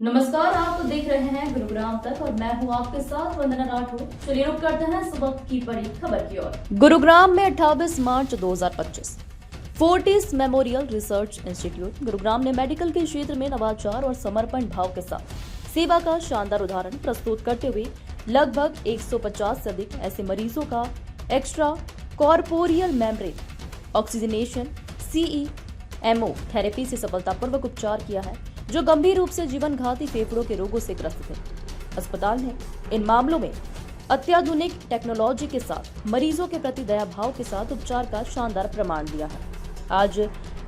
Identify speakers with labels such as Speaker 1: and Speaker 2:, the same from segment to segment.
Speaker 1: नमस्कार, आप देख रहे हैं गुरुग्राम तक और मैं हूं आपके साथ वंदना राठौर। चलिए रुक करते हैं इस वक्त की बड़ी खबर की ओर। गुरुग्राम में 28 मार्च 2025 Fortis Memorial Research Institute Gurugram ने मेडिकल के क्षेत्र में नवाचार और समर्पण भाव के साथ सेवा का शानदार उदाहरण प्रस्तुत करते हुए लगभग 150 से अधिक ऐसे मरीजों का extra corporeal membrane oxygenation CEMO therapy से सफलतापूर्वक उपचार किया है, जो गंभीर रूप से जीवन घाती फेफड़ों के रोगों से ग्रस्त थे। अस्पताल ने इन मामलों में अत्याधुनिक टेक्नोलॉजी के साथ मरीजों के प्रति दया भाव के साथ उपचार का शानदार प्रमाण दिया है। आज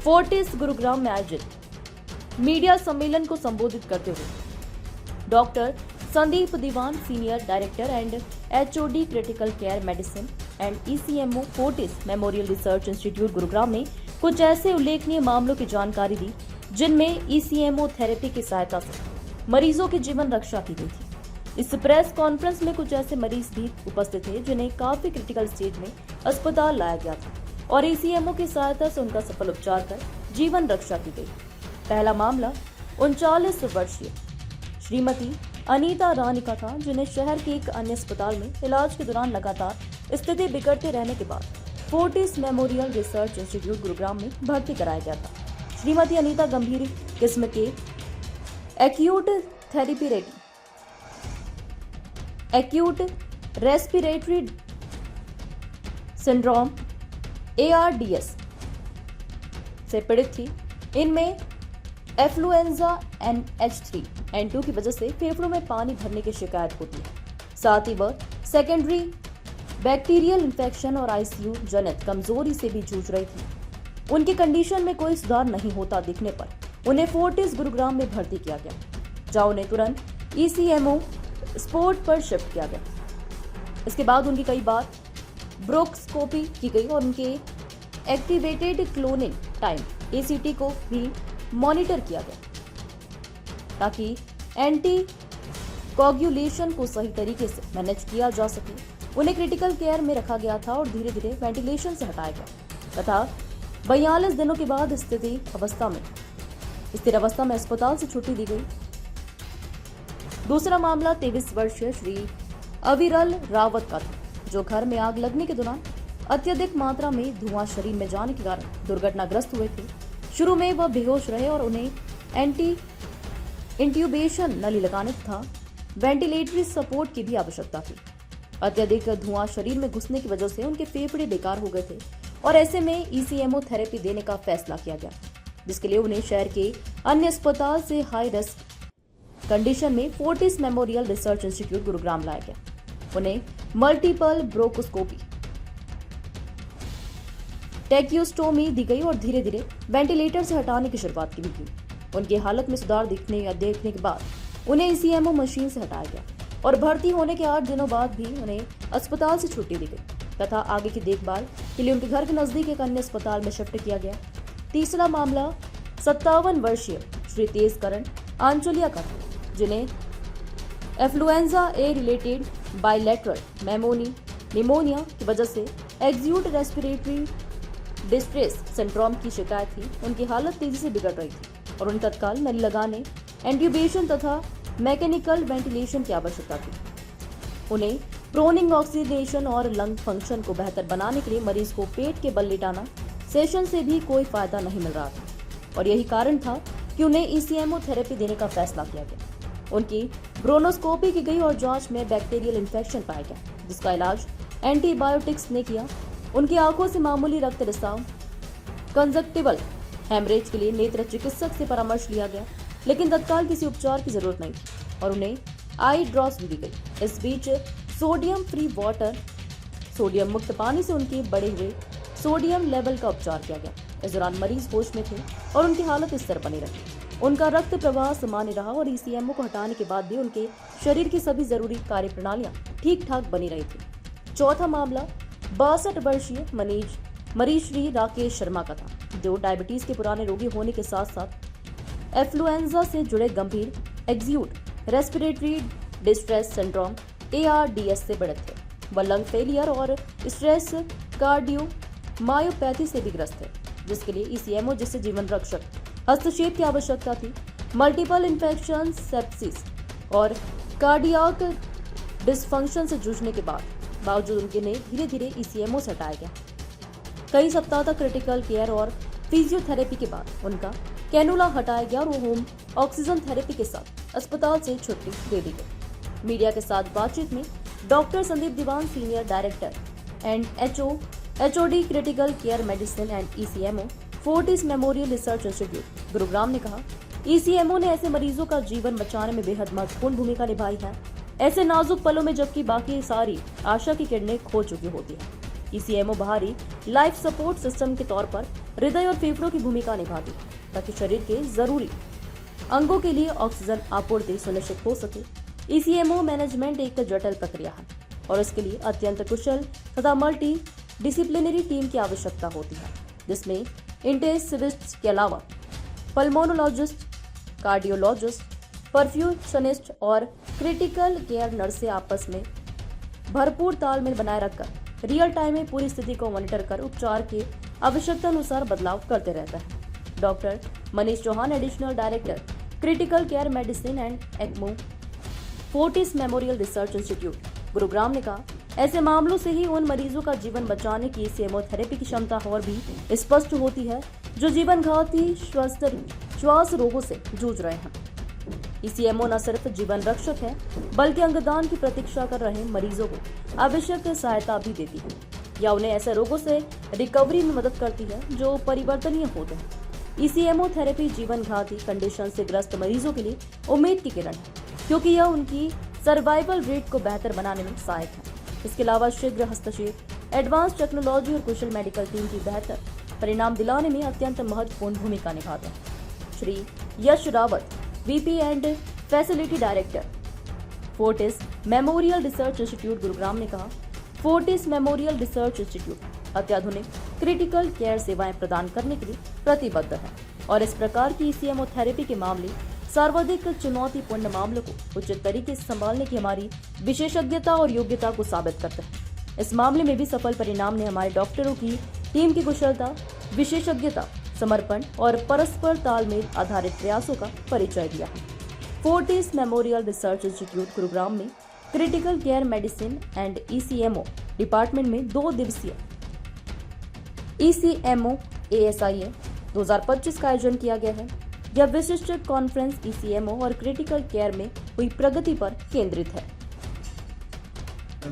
Speaker 1: फोर्टिस गुरुग्राम में आयोजित मीडिया सम्मेलन को संबोधित करते हुए doctor Sandeep Dewan, senior director and HOD critical care medicine and ECMO Fortis Memorial Research Institute Gurugram ने कुछ ऐसे उल्लेखनीय मामलों की जानकारी दी जिनमें ECMO थेरेपी की सहायता से मरीजों की जीवन रक्षा की गई थी। इस प्रेस कॉन्फ्रेंस में कुछ ऐसे मरीज भी उपस्थित थे जिन्हें काफी क्रिटिकल स्टेज में अस्पताल लाया गया था और ECMO की सहायता से उनका सफल उपचार कर जीवन रक्षा की गई। पहला मामला 39 वर्षीय श्रीमती अनीता रानी का था, जिन्हें शहर के एक अन्य अस्पताल में इलाज के दौरान लगातार स्थिति बिगड़ते रहने के बाद Fortis Memorial Research Institute Gurugram में भर्ती कराया गया था। श्रीमती अनीता गंभीर किस्म के एक्यूट रेस्पिरेटरी सिंड्रोम ARDS से पीड़ित थी। इनमें इन्फ्लुएंजा NH3N2 की वजह से फेफड़ों में पानी भरने की शिकायत होती है। साथ ही वह सेकेंडरी बैक्टीरियल इन्फेक्शन और ICU जनित कमजोरी से भी जूझ रही थी। उनकी कंडीशन में कोई सुधार नहीं होता दिखने पर उन्हें फोर्टिस गुरुग्राम में भर्ती किया गया, जहां उन्हें तुरंत ECMO स्पोर्ट पर शिफ्ट किया गया। इसके बाद उनकी कई बार ब्रोंकोस्कोपी की गई और उनके एक्टिवेटेड क्लोनिंग टाइम ACT को भी मॉनिटर किया गया ताकि एंटी कोगुलेशन को सही तरीके से मैनेज किया जा सके। उन्हें क्रिटिकल केयर में रखा गया था और धीरे धीरे वेंटिलेशन से हटाया गया तथा 42 दिनों के बाद स्थिर अवस्था में अस्पताल से छुट्टी दी गई। दूसरा मामला 23 वर्षीय श्री अविरल रावत का था, जो घर में आग लगने के दौरान अत्यधिक मात्रा में धुआं शरीर में जाने के कारण दुर्घटनाग्रस्त हुए थे। शुरू में वह बेहोश रहे और उन्हें इंट्यूबेशन नली लगाने तथा वेंटिलेटरी सपोर्ट की भी आवश्यकता थी। अत्यधिक धुआं शरीर में घुसने की वजह से उनके फेफड़े बेकार हो गए थे और ऐसे में ECMO थेरेपी देने का फैसला किया गया, जिसके लिए उन्हें शहर के अन्य अस्पताल से हाई रिस्क कंडीशन में Fortis Memorial Research Institute Gurugram लाया गया। उन्हें मल्टीपल ब्रोंकोस्कोपी टेक्यूस्टोमी दी गई और धीरे धीरे वेंटिलेटर से हटाने की शुरुआत की गई। उनकी हालत में सुधार देखने के बाद उन्हें ECMO मशीन से हटाया गया और भर्ती होने के 8 दिनों बाद भी उन्हें अस्पताल से छुट्टी दी गई तथा आगे की देखभाल के लिए उनके घर के नजदीक एक अन्य अस्पताल में शिफ्ट किया गया। तीसरा मामला 57 वर्षीय श्री तेजकरण आंचलिया का था, जिन्हें influenza A related bilateral pneumonia की वजह से एक्यूट रेस्पिरेटरी डिस्ट्रेस सिंड्रोम की शिकायत थी। उनकी हालत तेजी से बिगड़ रही थी और उन्हें तत्काल नली लगाने, इंट्यूबेशन तथा मैकेनिकल वेंटिलेशन की आवश्यकता थी। उन्हें प्रोनिंग ऑक्सीजनेशन और लंग फंक्शन को बेहतर बनाने के लिए मरीज को पेट के बल लिटाना सेशन से भी कोई फायदा नहीं मिल रहा था और यही कारण था कि उन्हें ECMO थेरेपी देने का फैसला किया गया। उनकी ब्रोनोस्कोपी की गई और जांच में बैक्टीरियल इन्फेक्शन पाया गया, जिसका इलाज एंटीबायोटिक्स ने किया। उनकी आंखों से मामूली रक्त रिसाव, कंजक्टिवल हेमरेज के लिए नेत्र चिकित्सक से परामर्श लिया गया, लेकिन तत्काल किसी उपचार की जरूरत नहीं थी और उन्हें आई ड्रॉप्स दी गई। इस बीच सोडियम फ्री वाटर, सोडियम मुक्त पानी से उनके बढ़े हुए सोडियम लेवल का उपचार किया गया। इस दौरान मरीज होश में थे और उनकी हालत स्थिर बनी रही। उनका रक्त प्रवाह सामान्य रहा और ECMO को हटाने के बाद भी उनके शरीर की सभी जरूरी कार्य प्रणालियां ठीक ठाक बनी रही थी। चौथा मामला 62 वर्षीय मरीज श्री राकेश शर्मा का था, जो डायबिटीज के पुराने रोगी होने के साथ साथ इन्फ्लुएंजा से जुड़े गंभीर acute respiratory distress syndrome ARDS से पीड़ित थे। वह लंग फेलियर और स्ट्रेस कार्डियोमायोपैथी से भी ग्रस्त थे, जिसके लिए ECMO जिससे जीवन रक्षक हस्तक्षेप की आवश्यकता थी। मल्टीपल इन्फेक्शन, सेप्सिस और कार्डियाक डिसफंक्शन से जूझने के बावजूद उनके ने धीरे धीरे ईसीएमओ से हटाया गया। कई सप्ताह तक क्रिटिकल केयर और फिजियोथेरेपी के बाद उनका कैनुला हटाया गया और वो होम ऑक्सीजन थेरेपी के साथ अस्पताल से छुट्टी दे दी गई। मीडिया के साथ बातचीत में doctor Sandeep Dewan, senior director and HOD critical care medicine and ECMO, Fortis Memorial Research Institute, Gurugram ने कहा, ईसीएमओ ने ऐसे मरीजों का जीवन बचाने में बेहद महत्वपूर्ण भूमिका निभाई है, ऐसे नाजुक पलों में जबकि बाकी सारी आशा की किरणें खो चुकी होती है। ईसीएमओ बाहरी लाइफ सपोर्ट सिस्टम के तौर पर हृदय और फेफड़ों की भूमिका निभाती है ताकि शरीर के जरूरी अंगों के लिए ऑक्सीजन आपूर्ति सुनिश्चित हो सके। ईसीएमओ मैनेजमेंट एक जटिल प्रक्रिया है और इसके लिए अत्यंत कुशल तथा मल्टी डिसिप्लिनरी टीम की आवश्यकता होती है, जिसमें इंटेंसिविस्ट के अलावा पल्मोनोलॉजिस्ट, कार्डियोलॉजिस्ट, परफ्यूशनिस्ट और क्रिटिकल केयर नर्सें आपस में भरपूर तालमेल बनाए रखकर रियल टाइम में पूरी स्थिति को मॉनिटर कर उपचार के आवश्यकता अनुसार बदलाव करते रहता है। Doctor Manish Chauhan, additional director critical care medicine and ECMO, Fortis Memorial Research Institute, Gurugram ने कहा, ऐसे मामलों से ही उन मरीजों का जीवन बचाने की ईसीएमओ थेरेपी की क्षमता और भी स्पष्ट होती है जो जीवन घाती श्वास रोगों से जूझ रहे हैं। ईसीएमओ न सिर्फ जीवन रक्षक है बल्कि अंगदान की प्रतीक्षा कर रहे मरीजों को आवश्यक सहायता भी देती है या उन्हें ऐसे रोगों से रिकवरी में मदद करती है जो परिवर्तनीय होते हैं। ईसीएमओ थेरेपी जीवन घाती कंडीशन से ग्रस्त मरीजों के लिए उम्मीद की किरण है क्योंकि यह उनकी सर्वाइवल रेट को बेहतर बनाने में सहायक है। इसके अलावा शीघ्र हस्तक्षेप, एडवांस टेक्नोलॉजी और कुशल मेडिकल टीम की बेहतर परिणाम दिलाने में अत्यंत महत्वपूर्ण भूमिका निभाता है। Shri Yash Rawat, VP and facility director, Fortis Memorial Research Institute, Gurugram ने कहा, फोर्टिस मेमोरियल रिसर्च इंस्टीट्यूट अत्याधुनिक क्रिटिकल केयर सेवाएं प्रदान करने के लिए प्रतिबद्ध है और इस प्रकार की ईसीएमओ थेरेपी के मामले सर्वाधिक चुनौतीपूर्ण मामलों को उचित तरीके से संभालने की हमारी विशेषज्ञता और योग्यता को साबित करते हैं। इस मामले में भी सफल परिणाम ने हमारे डॉक्टरों की टीम की कुशलता, विशेषज्ञता, समर्पण और परस्पर तालमेल आधारित प्रयासों का परिचय दिया है। Fortis Memorial Research Institute, Gurugram में critical care medicine and ECMO department में 2 दिवसीय ईसीएमओ ASIA 2025 का आयोजन किया गया है। यह विशिष्ट कॉन्फ्रेंस ईसीएमओ और क्रिटिकल केयर में हुई प्रगति पर केंद्रित है।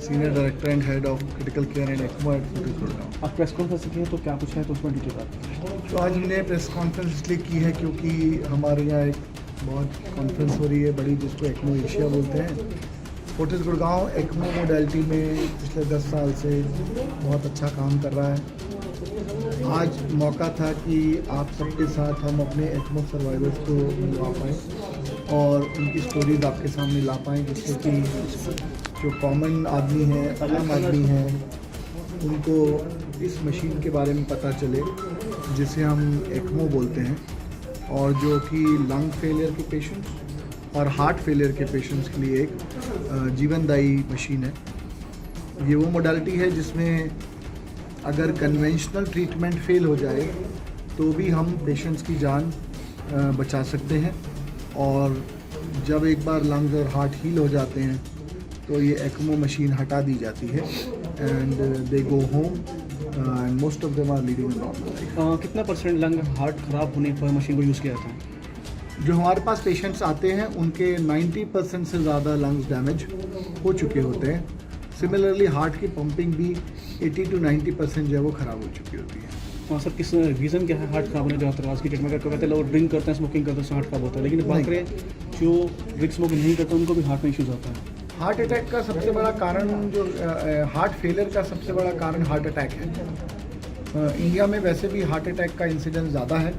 Speaker 2: Senior director and head of critical care and ECMO at Fortis Gurugram.
Speaker 3: आप प्रेस कॉन्फ्रेंस की है तो क्या कुछ है तो उसमें डिटेल बात।
Speaker 2: तो आज हमने प्रेस कॉन्फ्रेंस इसलिए की है क्योंकि हमारे यहाँ एक बहुत कॉन्फ्रेंस हो रही है बड़ी, जिसको एक्मो एशिया बोलते हैं। फोर्टिस गुरुग्राम एक्मो मोडेलिटी में पिछले 10 साल से बहुत अच्छा काम कर रहा है। आज मौका था कि आप सबके साथ हम अपने एक्मो सर्वाइवर्स को मिलवा पाएँ और उनकी स्टोरीज आपके सामने ला पाएँ, जिससे कि जो कॉमन आदमी है, आम आदमी है, उनको इस मशीन के बारे में पता चले जिसे हम एक्मो बोलते हैं और जो कि लंग फेलियर के पेशेंट्स और हार्ट फेलियर के पेशेंट्स के लिए एक जीवनदायी मशीन है। ये वो मोडालिटी है जिसमें अगर कन्वेंशनल ट्रीटमेंट फेल हो जाए तो भी हम पेशेंट्स की जान बचा सकते हैं और जब एक बार लंग्स और हार्ट हील हो जाते हैं तो ये एक्मो मशीन हटा दी जाती है and they go home and most of them are leading a normal life.
Speaker 3: कितना % लंग हार्ट खराब होने पर मशीन को यूज़ किया जाता है?
Speaker 2: जो हमारे पास पेशेंट्स आते हैं उनके 90% से ज़्यादा लंग्स डैमेज हो चुके होते हैं। सिमिलरली हार्ट की पंपिंग भी 80 to 90% जो है वो ख़राब हो चुकी होती है।
Speaker 3: हाँ सर, किस रीज़न क्या है हार्ट खराब होने का? आज की डेट में क्या कहते हैं लोग ड्रिंक करते हैं, स्मोकिंग करते हैं, हार्ट खराब होता है, लेकिन बात करें जो ड्रिंक स्मोकिंग नहीं करते उनको भी हार्ट में इश्यूज आता है।
Speaker 2: हार्ट अटैक का सबसे बड़ा कारण जो हार्ट फेलियर का सबसे बड़ा कारण हार्ट अटैक है। इंडिया में वैसे भी हार्ट अटैक का इंसिडेंस ज़्यादा है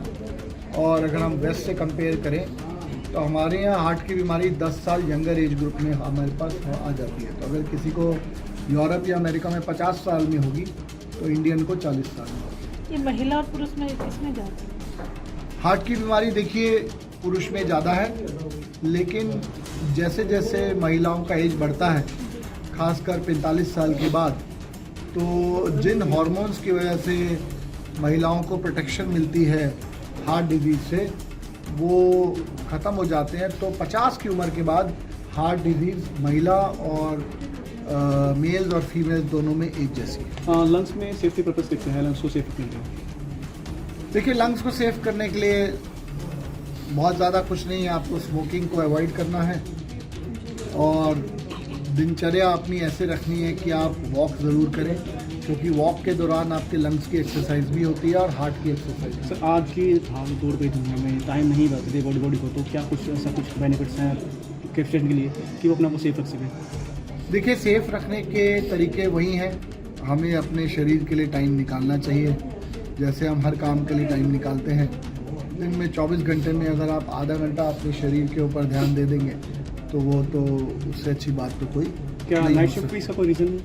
Speaker 2: और अगर हम वेस्ट से कंपेयर करें तो हमारे यहाँ हार्ट की बीमारी 10 साल यंगर एज ग्रुप में हमारे पास आ जाती है। तो अगर किसी को यूरोप या अमेरिका में 50 साल में होगी तो इंडियन को 40 साल में होगी।
Speaker 4: ये महिला और पुरुष में किसमें ज़्यादा है?
Speaker 2: हार्ट की बीमारी देखिए पुरुष में ज़्यादा है, लेकिन जैसे जैसे महिलाओं का एज बढ़ता है, खासकर 45 साल के बाद, तो जिन हार्मोन्स की वजह से महिलाओं को प्रोटेक्शन मिलती है हार्ट डिजीज़ से, वो ख़त्म हो जाते हैं। तो 50 की उम्र के बाद हार्ट डिजीज़ महिला और मेल्स और फीमेल्स दोनों में एक जैसी है।
Speaker 3: लंग्स में सेफ्टी पर्पज कितने हैं, लंग्स को सेफ रखने के लिए?
Speaker 2: देखिए, लंग्स को सेफ करने के लिए बहुत ज़्यादा कुछ नहीं है, आपको स्मोकिंग को अवॉइड करना है और दिनचर्या अपनी ऐसे रखनी है कि आप वॉक ज़रूर करें, क्योंकि वॉक के दौरान आपके लंग्स की एक्सरसाइज भी होती है और हार्ट की एक्सरसाइज।
Speaker 3: सर आज की भाग दौड़ पे दुनिया में टाइम नहीं बचते बॉडी को, तो क्या कुछ ऐसा कुछ बेनिफिट्स हैं कैप्टन के लिए कि वो अपने आप को सेफ रख सकें?
Speaker 2: देखिए, सेफ रखने के तरीके वही हैं, हमें अपने शरीर के लिए टाइम निकालना चाहिए, जैसे हम हर काम के लिए टाइम निकालते हैं। दिन में 24 घंटे में अगर आप आधा घंटा अपने शरीर के ऊपर ध्यान दे देंगे तो वो तो उससे अच्छी बात तो कोई
Speaker 3: क्या
Speaker 2: नहीं
Speaker 3: नाइट
Speaker 2: हो
Speaker 3: शिफ्ट
Speaker 2: सकती।
Speaker 3: भी इसका कोई रीज़न,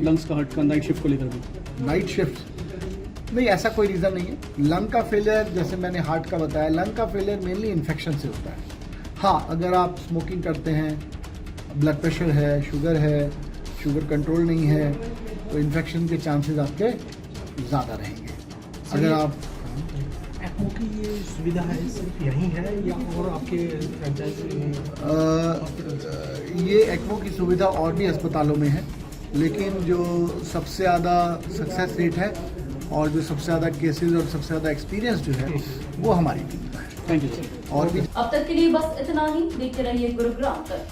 Speaker 3: लंग्स का, हार्ट का, नाइट शिफ्ट को लेकर भी?
Speaker 2: नाइट शिफ्ट नहीं, ऐसा कोई रीज़न नहीं है। लंग का फेलियर, जैसे मैंने हार्ट का बताया, लंग का फेलियर मेनली इन्फेक्शन से होता है। हाँ, अगर आप स्मोकिंग करते हैं, ब्लड प्रेशर है, शुगर कंट्रोल नहीं है, तो इन्फेक्शन के चांसेस आपके ज़्यादा रहेंगे। अगर आप
Speaker 5: एक्मो की ये सुविधा है सिर्फ यहीं है या और आपके फ्रेंचाइज में?
Speaker 2: ये एक्मो की सुविधा और भी अस्पतालों में है, लेकिन जो सबसे ज़्यादा सक्सेस रेट है और जो सबसे ज़्यादा केसेस और सबसे ज़्यादा एक्सपीरियंस जो है वो हमारी टीम का है।
Speaker 3: Thank you sir.
Speaker 2: और भी
Speaker 1: अब तक के लिए बस इतना ही। देखते रहिए गुरुग्राम तक।